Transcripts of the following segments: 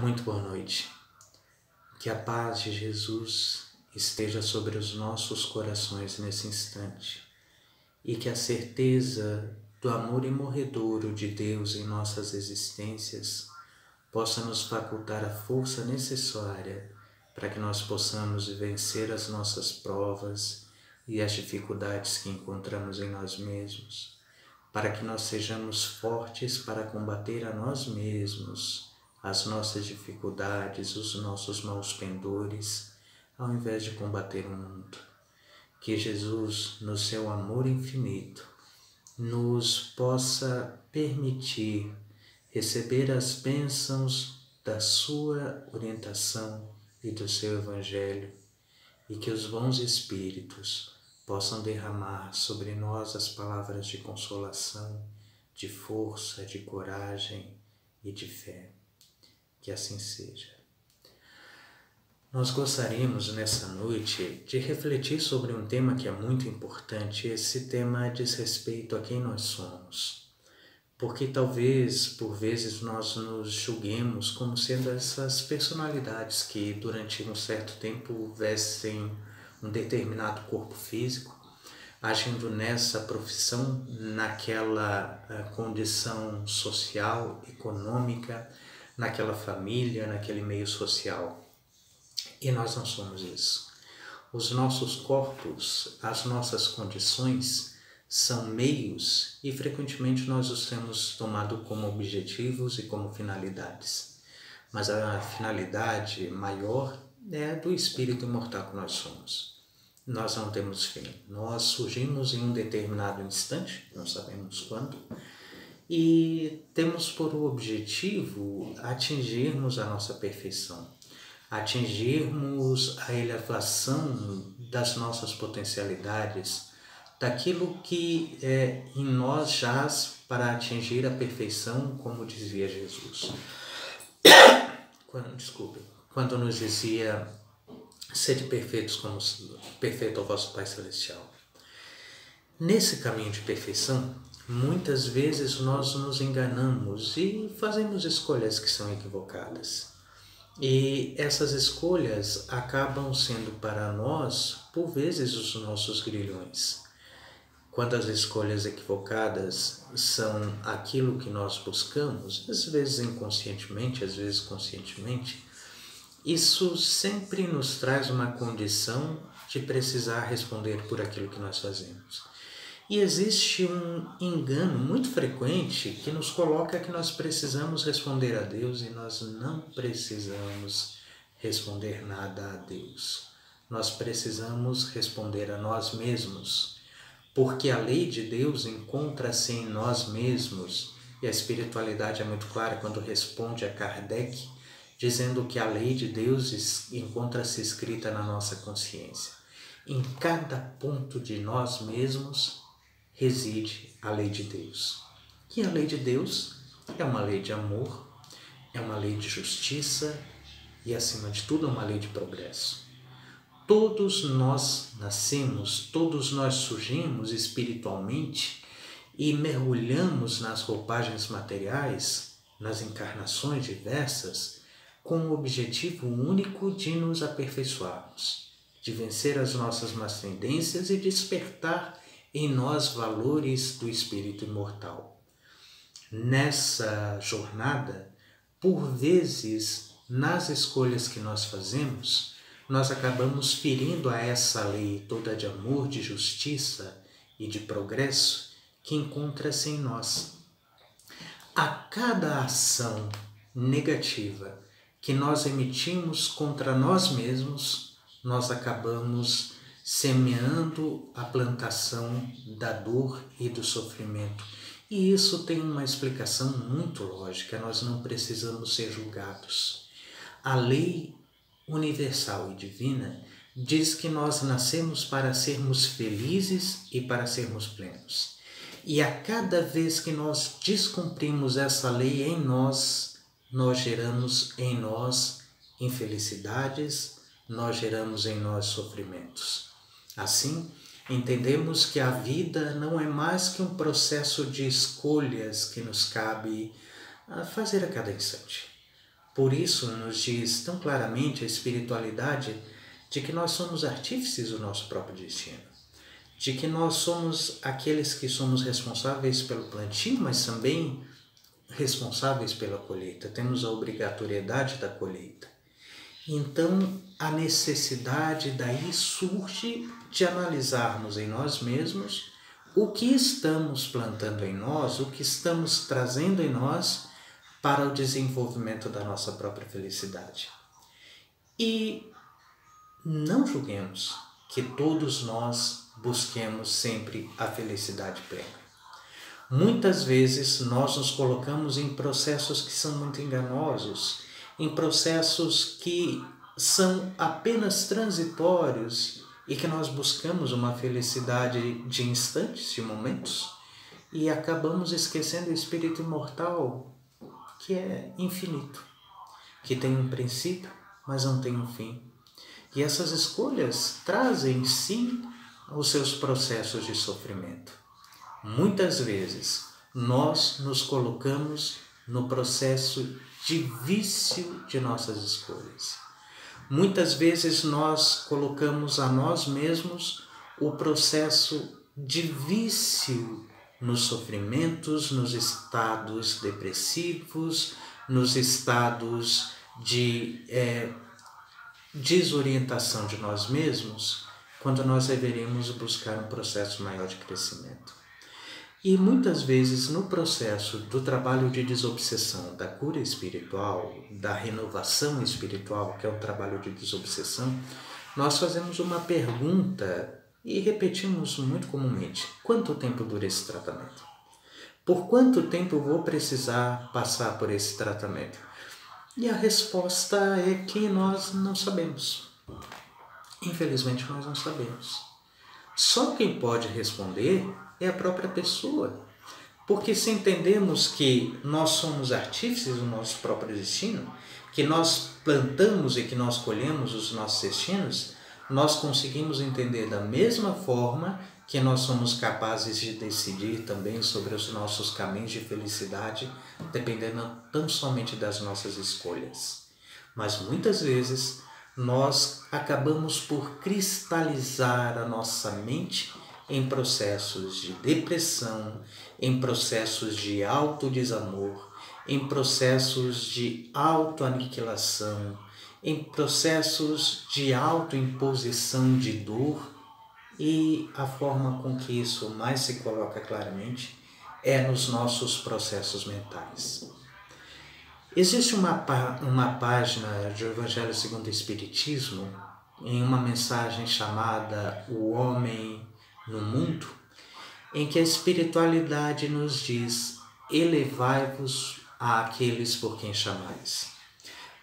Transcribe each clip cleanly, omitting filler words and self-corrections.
Muito boa noite. Que a paz de Jesus esteja sobre os nossos corações nesse instante e que a certeza do amor imorredouro de Deus em nossas existências possa nos facultar a força necessária para que nós possamos vencer as nossas provas e as dificuldades que encontramos em nós mesmos, para que nós sejamos fortes para combater a nós mesmos, as nossas dificuldades, os nossos maus pendores, ao invés de combater o mundo. Que Jesus, no seu amor infinito, nos possa permitir receber as bênçãos da sua orientação e do seu Evangelho, e que os bons Espíritos possam derramar sobre nós as palavras de consolação, de força, de coragem e de fé. Que assim seja. Nós gostaríamos nessa noite de refletir sobre um tema que é muito importante. Esse tema diz respeito a quem nós somos. Porque talvez, por vezes, nós nos julguemos como sendo essas personalidades que durante um certo tempo vestem um determinado corpo físico, agindo nessa profissão, naquela condição social, econômica, naquela família, naquele meio social. E nós não somos isso. Os nossos corpos, as nossas condições são meios e frequentemente nós os temos tomado como objetivos e como finalidades. Mas a finalidade maior é do espírito imortal que nós somos. Nós não temos fim. Nós surgimos em um determinado instante, não sabemos quando, e temos por objetivo atingirmos a nossa perfeição, atingirmos a elevação das nossas potencialidades, daquilo que em nós jaz para atingir a perfeição, como dizia Jesus. Quando nos dizia: sede perfeitos como perfeito é o vosso Pai Celestial. Nesse caminho de perfeição, muitas vezes nós nos enganamos e fazemos escolhas que são equivocadas. E essas escolhas acabam sendo para nós, por vezes, os nossos grilhões. Quando as escolhas equivocadas são aquilo que nós buscamos, às vezes inconscientemente, às vezes conscientemente, isso sempre nos traz uma condição de precisar responder por aquilo que nós fazemos. E existe um engano muito frequente que nos coloca que nós precisamos responder a Deus e nós não precisamos responder nada a Deus. Nós precisamos responder a nós mesmos, porque a lei de Deus encontra-se em nós mesmos, e a espiritualidade é muito clara quando responde a Kardec, dizendo que a lei de Deus encontra-se escrita na nossa consciência. Em cada ponto de nós mesmos reside a lei de Deus. E a lei de Deus é uma lei de amor, é uma lei de justiça e, acima de tudo, é uma lei de progresso. Todos nós nascemos, todos nós surgimos espiritualmente e mergulhamos nas roupagens materiais, nas encarnações diversas, com o objetivo único de nos aperfeiçoarmos, de vencer as nossas más tendências e despertar em nós valores do espírito imortal. Nessa jornada, por vezes, nas escolhas que nós fazemos, nós acabamos ferindo a essa lei toda de amor, de justiça e de progresso que encontra-se em nós. A cada ação negativa que nós emitimos contra nós mesmos, nós acabamos semeando a plantação da dor e do sofrimento. E isso tem uma explicação muito lógica, nós não precisamos ser julgados. A lei universal e divina diz que nós nascemos para sermos felizes e para sermos plenos. E a cada vez que nós descumprimos essa lei em nós, nós geramos em nós infelicidades, nós geramos em nós sofrimentos. Assim, entendemos que a vida não é mais que um processo de escolhas que nos cabe fazer a cada instante. Por isso nos diz tão claramente a espiritualidade de que nós somos artífices do nosso próprio destino, de que nós somos aqueles que somos responsáveis pelo plantio, mas também responsáveis pela colheita, temos a obrigatoriedade da colheita. Então, a necessidade daí surge de analisarmos em nós mesmos o que estamos plantando em nós, o que estamos trazendo em nós para o desenvolvimento da nossa própria felicidade. E não julguemos que todos nós busquemos sempre a felicidade plena. Muitas vezes nós nos colocamos em processos que são muito enganosos, em processos que são apenas transitórios e que nós buscamos uma felicidade de instantes, de momentos, e acabamos esquecendo o espírito imortal, que é infinito, que tem um princípio, mas não tem um fim. E essas escolhas trazem em si os seus processos de sofrimento. Muitas vezes nós nos colocamos no processo de vício de nossas escolhas. Muitas vezes nós colocamos a nós mesmos o processo de vício nos sofrimentos, nos estados depressivos, nos estados de desorientação de nós mesmos, quando nós deveríamos buscar um processo maior de crescimento. E muitas vezes no processo do trabalho de desobsessão, da cura espiritual, da renovação espiritual, que é o trabalho de desobsessão, nós fazemos uma pergunta e repetimos muito comumente: quanto tempo dura esse tratamento? Por quanto tempo eu vou precisar passar por esse tratamento? E a resposta é que nós não sabemos. Infelizmente nós não sabemos. Só quem pode responder é a própria pessoa. Porque se entendemos que nós somos artífices do nosso próprio destino, que nós plantamos e que nós colhemos os nossos destinos, nós conseguimos entender da mesma forma que nós somos capazes de decidir também sobre os nossos caminhos de felicidade, dependendo tão somente das nossas escolhas. Mas muitas vezes nós acabamos por cristalizar a nossa mente em processos de depressão, em processos de autodesamor, em processos de autoaniquilação, em processos de autoimposição de dor, e a forma com que isso mais se coloca claramente é nos nossos processos mentais. Existe uma página do Evangelho segundo o Espiritismo, em uma mensagem chamada O Homem no Mundo, em que a espiritualidade nos diz: elevai-vos àqueles por quem chamais.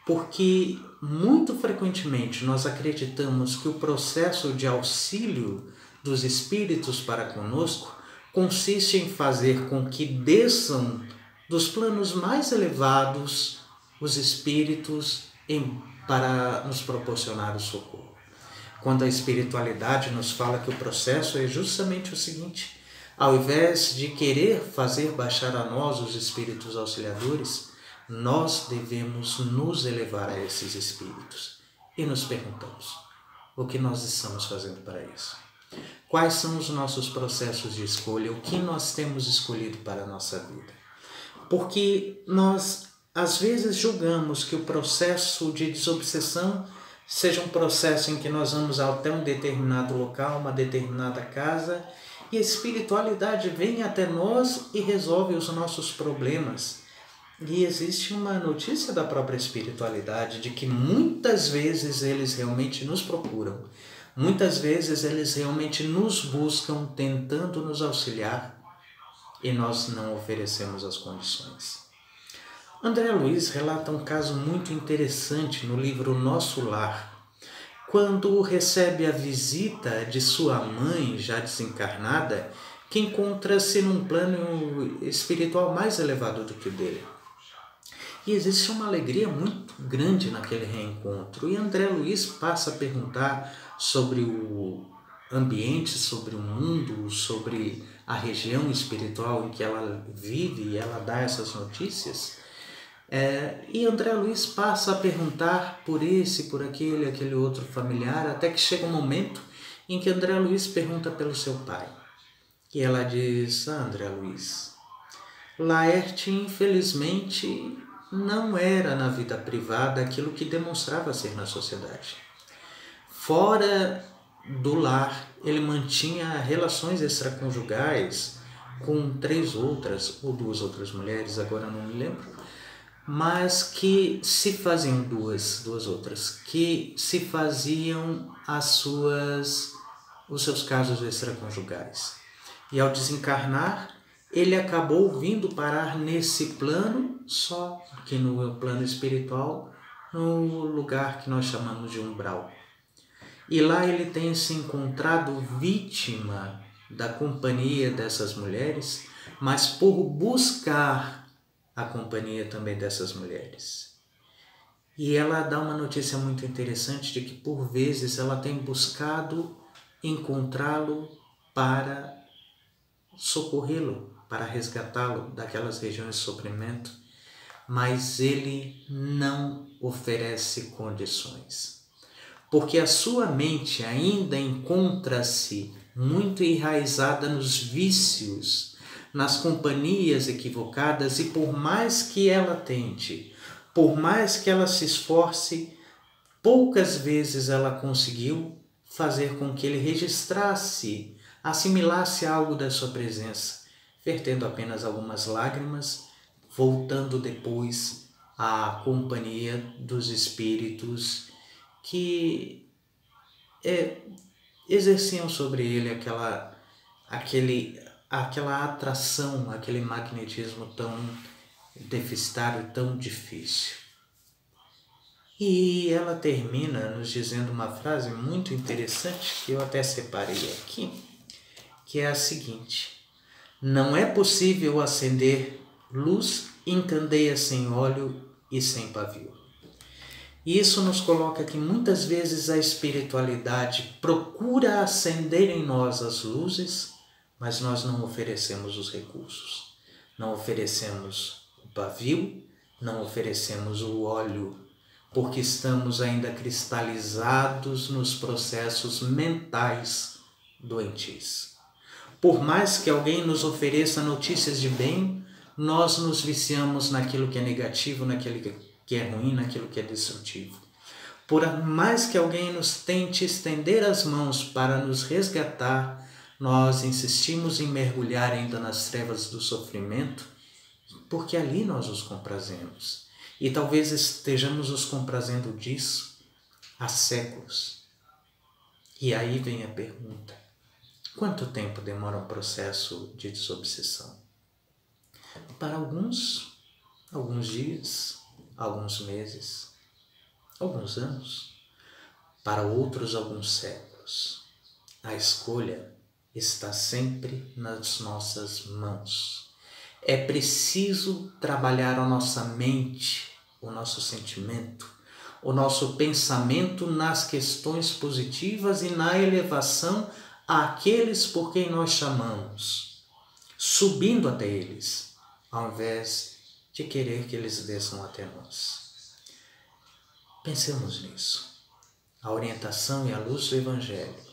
Porque muito frequentemente nós acreditamos que o processo de auxílio dos espíritos para conosco consiste em fazer com que desçam dos planos mais elevados os espíritos para nos proporcionar o socorro. Quando a espiritualidade nos fala que o processo é justamente o seguinte: ao invés de querer fazer baixar a nós os espíritos auxiliadores, nós devemos nos elevar a esses espíritos. E nos perguntamos: o que nós estamos fazendo para isso? Quais são os nossos processos de escolha? O que nós temos escolhido para a nossa vida? Porque nós, às vezes, julgamos que o processo de desobsessão seja um processo em que nós vamos até um determinado local, uma determinada casa, e a espiritualidade vem até nós e resolve os nossos problemas. E existe uma notícia da própria espiritualidade de que muitas vezes eles realmente nos procuram, muitas vezes eles realmente nos buscam tentando nos auxiliar e nós não oferecemos as condições. André Luiz relata um caso muito interessante no livro Nosso Lar, quando recebe a visita de sua mãe já desencarnada, que encontra-se num plano espiritual mais elevado do que o dele. E existe uma alegria muito grande naquele reencontro. E André Luiz passa a perguntar sobre o ambiente, sobre o mundo, sobre a região espiritual em que ela vive, e ela dá essas notícias. E André Luiz passa a perguntar por esse, por aquele outro familiar, até que chega um momento em que André Luiz pergunta pelo seu pai. E ela diz: André Luiz, Laerte infelizmente não era na vida privada aquilo que demonstrava ser na sociedade. Fora do lar, ele mantinha relações extraconjugais com 3 outras ou 2 outras mulheres, agora não me lembro, mas que se faziam duas outras, que se faziam os seus casos extraconjugais. E ao desencarnar, ele acabou vindo parar nesse plano, só que no plano espiritual, no lugar que nós chamamos de umbral. E lá ele tem se encontrado vítima da companhia dessas mulheres, mas por buscar a companhia também dessas mulheres. E ela dá uma notícia muito interessante de que por vezes ela tem buscado encontrá-lo para socorrê-lo, para resgatá-lo daquelas regiões de sofrimento, mas ele não oferece condições. Porque a sua mente ainda encontra-se muito enraizada nos vícios, nas companhias equivocadas, e por mais que ela tente, por mais que ela se esforce, poucas vezes ela conseguiu fazer com que ele registrasse, assimilasse algo da sua presença, vertendo apenas algumas lágrimas, voltando depois à companhia dos espíritos que exerciam sobre ele aquela atração, aquele magnetismo tão deficitário, tão difícil. E ela termina nos dizendo uma frase muito interessante, que eu até separei aqui, que é a seguinte: não é possível acender luz em candeia sem óleo e sem pavio. E isso nos coloca que muitas vezes a espiritualidade procura acender em nós as luzes, mas nós não oferecemos os recursos. Não oferecemos o pavio, não oferecemos o óleo, porque estamos ainda cristalizados nos processos mentais doentios. Por mais que alguém nos ofereça notícias de bem, nós nos viciamos naquilo que é negativo, naquilo que é ruim, naquilo que é destrutivo. Por mais que alguém nos tente estender as mãos para nos resgatar, nós insistimos em mergulhar ainda nas trevas do sofrimento, porque ali nós nos comprazemos. E talvez estejamos nos comprazendo disso há séculos. E aí vem a pergunta: quanto tempo demora um processo de desobsessão? Para alguns dias, alguns meses, alguns anos. Para outros, alguns séculos. A escolha está sempre nas nossas mãos. É preciso trabalhar a nossa mente, o nosso sentimento, o nosso pensamento nas questões positivas e na elevação àqueles por quem nós chamamos, subindo até eles, ao invés de querer que eles desçam até nós. Pensemos nisso. A orientação e a luz do Evangelho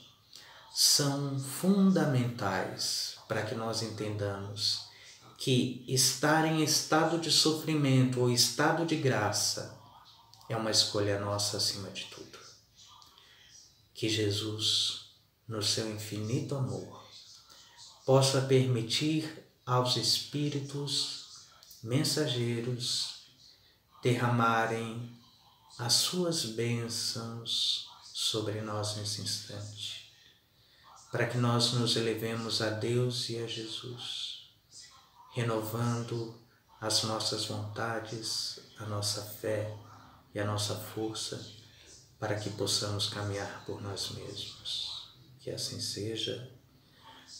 são fundamentais para que nós entendamos que estar em estado de sofrimento ou estado de graça é uma escolha nossa acima de tudo. Que Jesus, no seu infinito amor, possa permitir aos espíritos mensageiros derramarem as suas bênçãos sobre nós nesse instante, para que nós nos elevemos a Deus e a Jesus, renovando as nossas vontades, a nossa fé e a nossa força, para que possamos caminhar por nós mesmos. Que assim seja.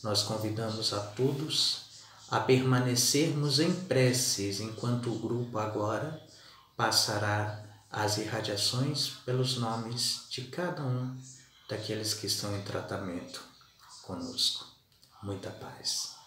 Nós convidamos a todos a permanecermos em preces, enquanto o grupo agora passará as irradiações pelos nomes de cada um daqueles que estão em tratamento conosco. Muita paz.